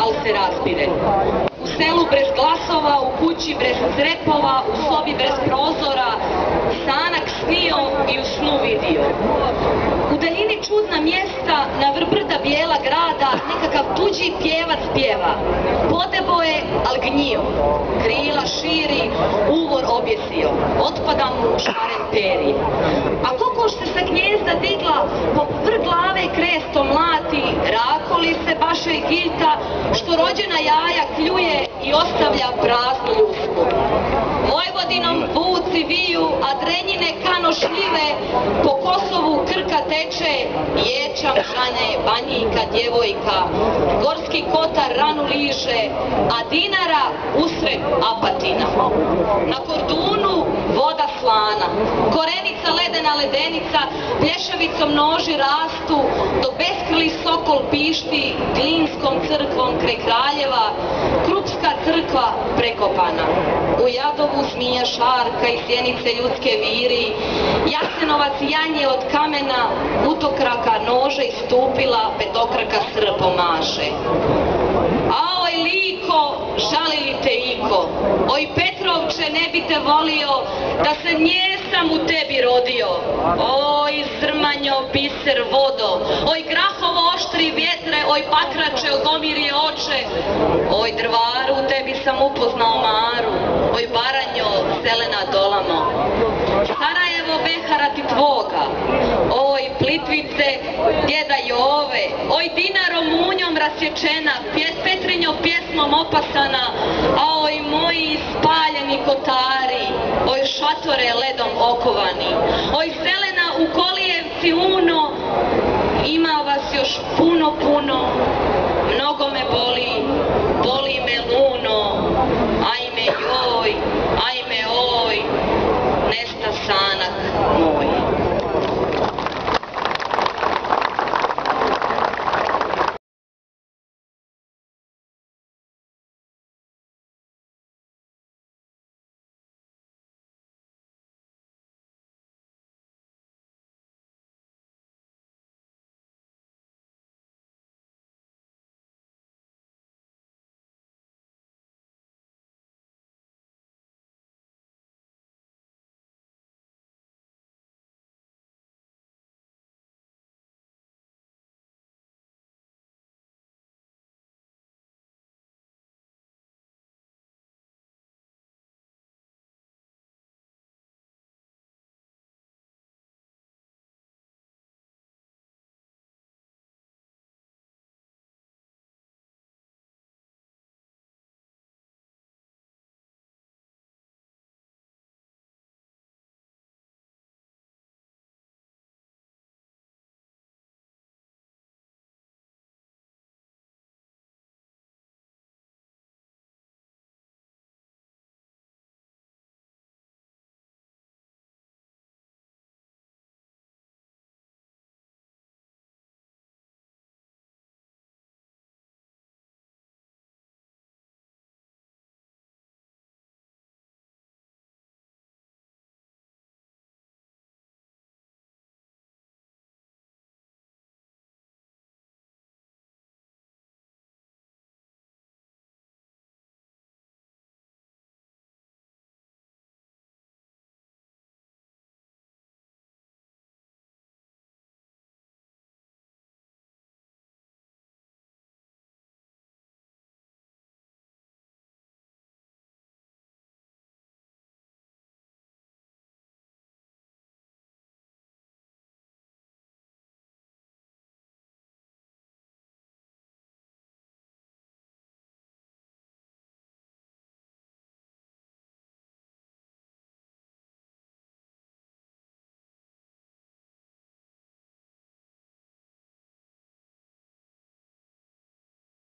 al se raspire. U selu bez glasova, u kući bez crepova, u sobi bez prozora, sanak snio i u snu vidio. U daljini čudna mjesta, na vrh brda bijela grada, nekakav tuđi pjevac pjeva. Podebo je, al gnjio, krila širi, uvor objesio, otpada mu šaren peri. A kokoš se sa gnjezda digla, po vrh glave krestom mlati, rakoli se baše i giljta, što rođena jaja kljuje i ostavlja praznu ljusku. Vojvodinom vuci viju, a drenjine kano šljive, po Kosovu Krka teče, ječam žanje, banjika, djevojka, Gorski kotar ranu liže, a Dinara usred Apatina. Na Kordunu voda slana, korenica ledena ledenica, plješavicom noži rastu, dok beskrili sokol pišti Glinskom crkvom kraj Kraljeva, Krupska crkva prekopana. U Jadovu zmija šarka i sjenice ljudske viri, Jasenovac janje od kamena, utokraka nože istupila, petokraka srpom maše. Aoj liko, žali li te iko, oj Petrovče ne bi te volio, da se njesam u tebi rodio. Oj Zrmanjo, biser vodo, oj Grahovo oštri vjetre, oj Pakrače, ogomirje oče, oj Drvaru, u tebi sam upoznao Maru, oj Baranjo, zelena dolamo. Sarajevo behara ti tvoga, oj Plitvice, djeda Jove, oj Dinaro munjom rasječena, Petrinjo pjesmom opasana, a oj moji spaljeni kotari, oj šatore ledom okovani, oj zelena u Kolijevci uno, ima vas još puno, puno,